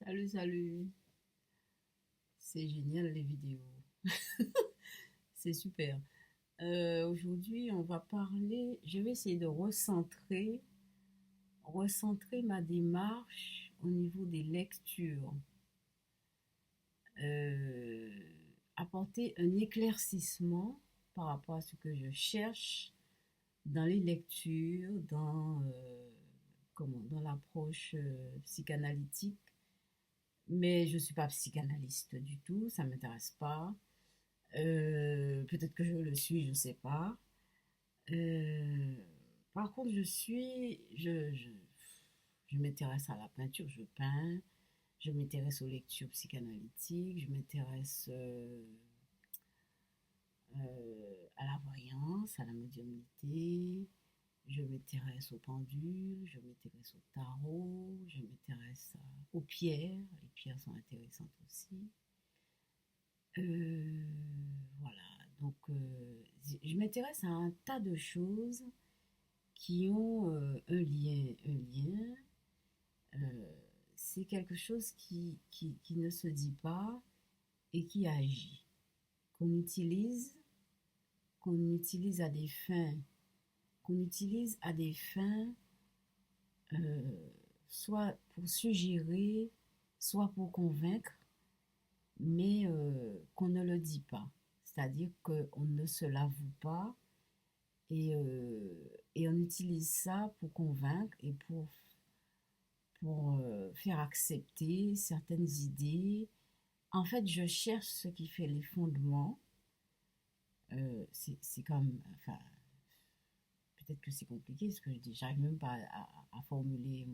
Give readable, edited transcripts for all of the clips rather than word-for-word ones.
Salut, salut. C'est génial les vidéos. C'est super. Aujourd'hui, on va parler, je vais essayer de recentrer ma démarche au niveau des lectures. Euh, Apporter un éclaircissement par rapport à ce que je cherche dans les lectures, dans l'approche psychanalytique. Mais je ne suis pas psychanalyste du tout, ça ne m'intéresse pas. Peut-être que je le suis, je ne sais pas. Euh, Par contre, je m'intéresse à la peinture, je peins, je m'intéresse aux lectures psychanalytiques, je m'intéresse à la voyance, à la médiumnité, je m'intéresse aux pendules, je m'intéresse au tarot, je m'intéresse aux pierres, les pierres sont intéressantes aussi. Euh, voilà, donc je m'intéresse à un tas de choses qui ont un lien. euh, c'est quelque chose qui ne se dit pas et qui agit, qu'on utilise, qu'on utilise à des fins, qu'on utilise à des fins euh, soit pour suggérer, soit pour convaincre, mais qu'on ne le dit pas. C'est-à-dire qu'on ne se l'avoue pas et on utilise ça pour convaincre et pour faire accepter certaines idées. En fait, je cherche ce qui fait les fondements. C'est comme, enfin, peut-être que c'est compliqué parce que je n'arrive même pas à formuler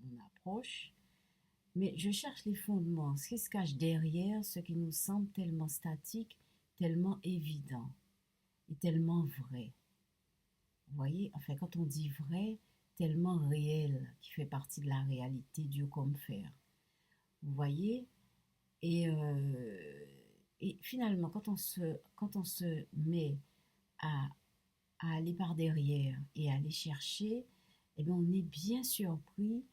mon approche, mais je cherche les fondements, ce qui se cache derrière ce qui nous semble tellement statique, tellement évident et tellement vrai. Vous voyez, enfin, quand on dit vrai, tellement réel, qui fait partie de la réalité, Dieu comme faire. Vous voyez, et, euh, et finalement, quand on se met à, à aller par derrière et à aller chercher, eh bien, on est bien surpris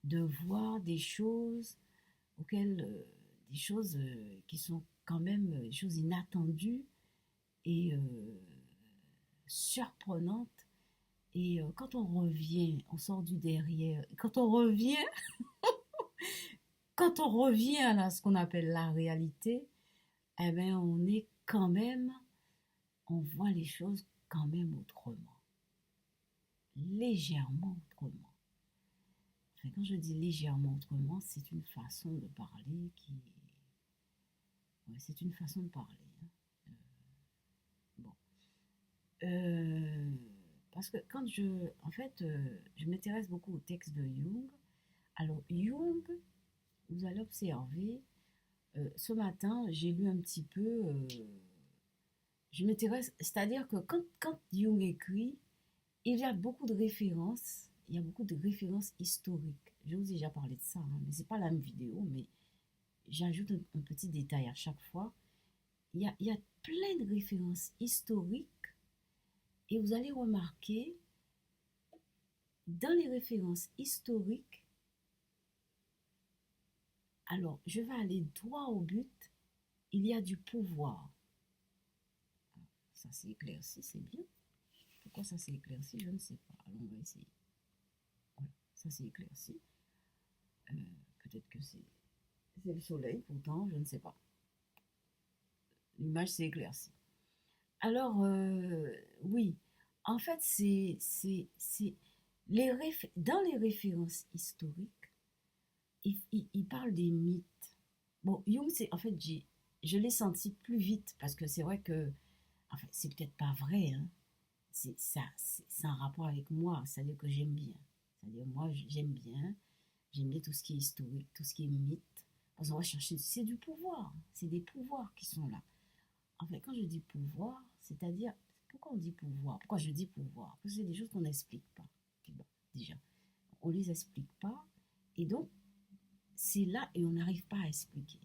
de voir des choses des choses qui sont quand même des choses inattendues et surprenantes. Et quand on revient, on sort du derrière. Quand on revient à ce qu'on appelle la réalité, eh ben on voit les choses quand même autrement, légèrement autrement. Enfin, quand je dis légèrement autrement, c'est une façon de parler ouais, c'est une façon de parler, hein. Bon. Euh, Parce que en fait, je m'intéresse beaucoup aux textes de Jung. Alors, Jung, vous allez observer, ce matin, j'ai lu un petit peu. Je m'intéresse, c'est-à-dire que quand Jung écrit, il y a beaucoup de références, il y a beaucoup de références historiques. Je vous ai déjà parlé de ça, hein, mais c'est pas la même vidéo, mais j'ajoute un petit détail à chaque fois. Il y a plein de références historiques et vous allez remarquer, dans les références historiques, alors je vais aller droit au but, il y a du pouvoir. Ça s'est éclairci, c'est bien. Pourquoi ça s'est éclairci, je ne sais pas. Alors on va essayer. Voilà, ça s'est éclairci. Euh, Peut-être que c'est le soleil, pourtant, je ne sais pas. L'image s'est éclaircie. Alors, oui, en fait, dans les références historiques, il parle des mythes. Bon, Jung, en fait, je l'ai senti plus vite parce que c'est vrai que, enfin, c'est peut-être pas vrai, hein. C'est un rapport avec moi, c'est-à-dire que j'aime bien. C'est-à-dire, moi, j'aime bien tout ce qui est historique, tout ce qui est mythe. Parce qu'on va chercher, c'est du pouvoir, c'est des pouvoirs qui sont là. En fait, quand je dis pouvoir, c'est-à-dire, pourquoi on dit pouvoir? Pourquoi je dis pouvoir? Parce que c'est des choses qu'on n'explique pas. Bon, déjà, on ne les explique pas, et donc, c'est là et on n'arrive pas à expliquer.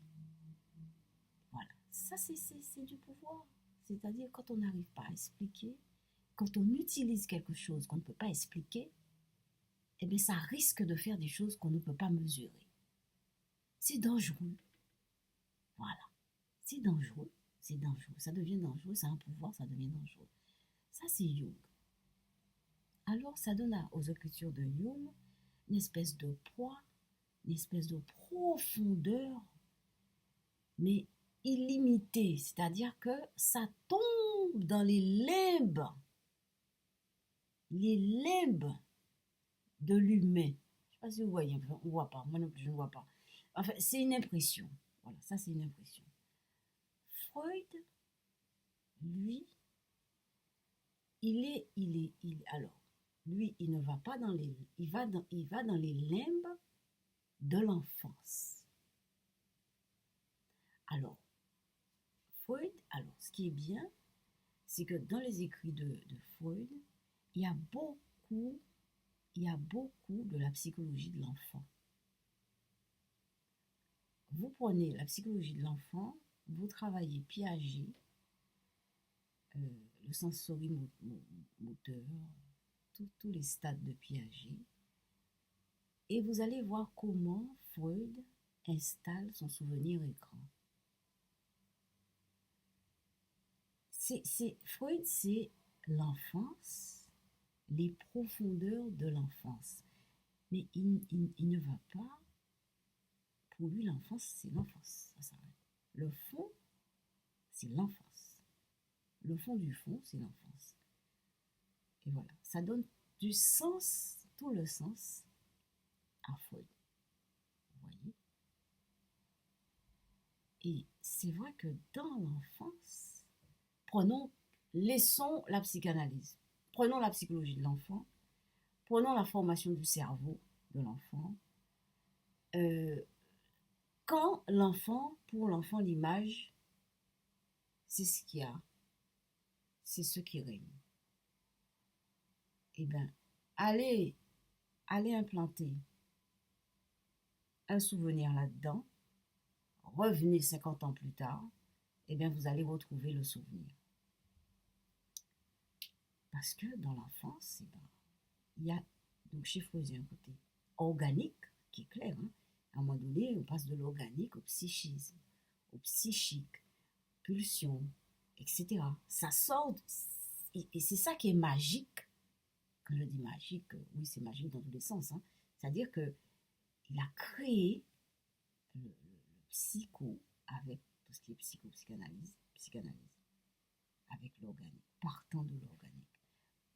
Voilà, ça c'est du pouvoir. C'est-à-dire, quand on n'arrive pas à expliquer, quand on utilise quelque chose qu'on ne peut pas expliquer, eh bien, ça risque de faire des choses qu'on ne peut pas mesurer. c'est dangereux. Voilà. C'est dangereux. C'est dangereux. Ça devient dangereux. Ça a un pouvoir, ça devient dangereux. Ça, c'est Jung. Alors, ça donne aux écritures de Jung une espèce de poids, une espèce de profondeur, mais illimitée. C'est-à-dire que ça tombe dans les limbes de l'humain. Je ne sais pas si vous voyez, on ne voit pas, moi non plus je ne vois pas. Enfin, c'est une impression. Voilà, ça c'est une impression. Freud, lui, alors, lui, il ne va pas dans les, il va dans les limbes de l'enfance. Alors, Freud, alors, ce qui est bien, c'est que dans les écrits de Freud, il y a beaucoup, il y a beaucoup de la psychologie de l'enfant. Vous prenez la psychologie de l'enfant, vous travaillez Piaget, le sensorimoteur, tous les stades de Piaget, et vous allez voir comment Freud installe son souvenir écran. Freud, c'est l'enfance, les profondeurs de l'enfance. Mais il ne va pas, pour lui l'enfance, c'est l'enfance, ça s'arrête. Le fond, c'est l'enfance. Le fond du fond, c'est l'enfance. Et voilà, ça donne du sens, tout le sens à Freud. Vous voyez? Et c'est vrai que dans l'enfance, laissons la psychanalyse, prenons la psychologie de l'enfant, prenons la formation du cerveau de l'enfant. Quand pour l'enfant, l'image, c'est ce qu'il y a, c'est ce qui règne. Eh bien, allez implanter un souvenir là-dedans, revenez 50 ans plus tard, eh bien, vous allez retrouver le souvenir. Parce que dans l'enfance, eh ben, il y a, donc chez Freud, un côté organique, qui est clair. Hein. À un moment donné, on passe de l'organique au psychisme, au psychique, pulsion, etc. Ça sort, et c'est ça qui est magique. Quand je dis magique, oui, c'est magique dans tous les sens. Hein. C'est-à-dire qu'il a créé le psycho avec tout ce qui est psychanalyse, avec l'organique, partant de l'organique.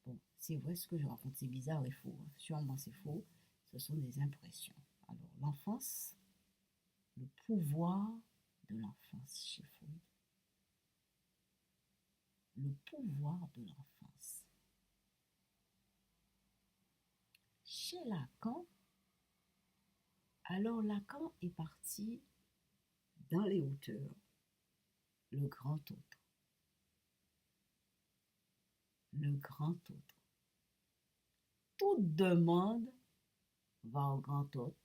Bon, c'est vrai ce que je raconte, c'est bizarre et faux. Hein. Sûrement c'est faux, ce sont des impressions. Alors, l'enfance, le pouvoir de l'enfance chez Freud. Le pouvoir de l'enfance. Chez Lacan, alors Lacan est parti dans les hauteurs, le grand autre. Le grand autre. Toute demande va au grand autre.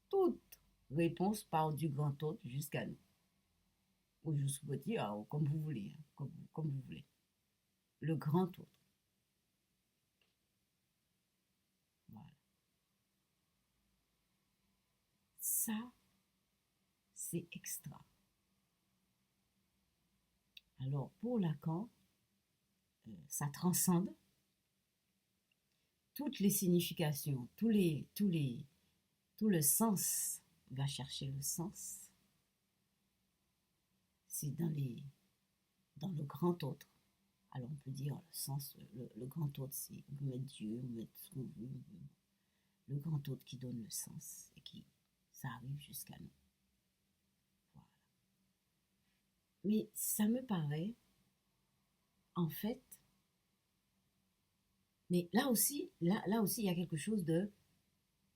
Toute réponse part du grand autre jusqu'à nous. Ou jusqu'au petit, comme vous voulez, hein, comme vous voulez. Le grand autre. Voilà. Ça, c'est extra. Alors, pour Lacan, ça transcende toutes les significations, tout le sens, il va chercher le sens. C'est dans le grand autre. Alors on peut dire le sens, le grand autre, c'est vous mettre Dieu, vous mettre ce qu'on veut, le grand autre qui donne le sens et qui, ça arrive jusqu'à nous. Voilà. Mais ça me paraît, en fait, mais là aussi, il y a quelque chose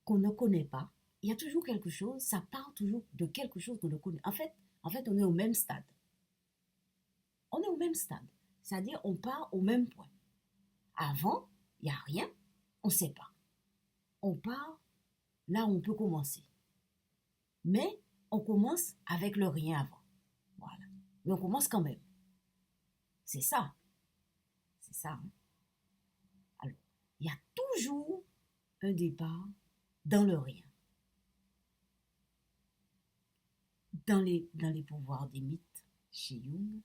qu'on ne connaît pas. Il y a toujours quelque chose, ça part toujours de quelque chose qu'on ne connaît. En fait, on est au même stade. On est au même stade. C'est-à-dire, on part au même point. Avant, il n'y a rien, on ne sait pas. On part là où on peut commencer. Mais on commence avec le rien avant. Voilà. Mais on commence quand même. C'est ça. C'est ça. Hein? Alors, il y a toujours un départ dans le rien. dans les pouvoirs des mythes, chez Jung,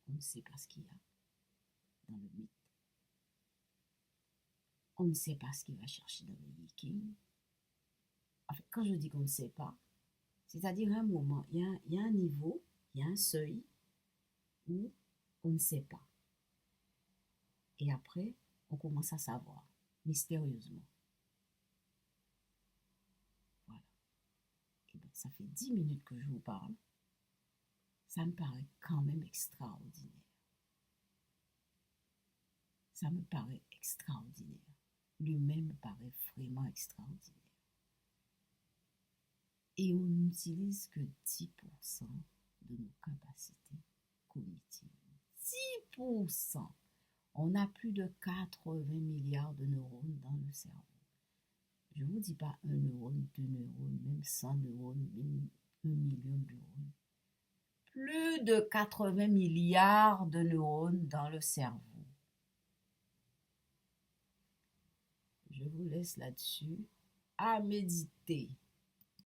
on ne sait pas ce qu'il y a dans le mythe. On ne sait pas ce qu'il va chercher dans le Yiking. En fait, quand je dis qu'on ne sait pas, c'est-à-dire à un moment, il y a un niveau, il y a un seuil où on ne sait pas. Et après, on commence à savoir, mystérieusement. Voilà. Et bien, ça fait 10 minutes que je vous parle. Ça me paraît quand même extraordinaire. Ça me paraît extraordinaire. L'humain me paraît vraiment extraordinaire. Et on n'utilise que 10% de nos capacités cognitives. 10%. On a plus de 80 milliards de neurones dans le cerveau. Je ne vous dis pas 1 neurone, 2 neurones, même 100 neurones, même 1 million de neurones. Plus de 80 milliards de neurones dans le cerveau. Je vous laisse là-dessus à méditer.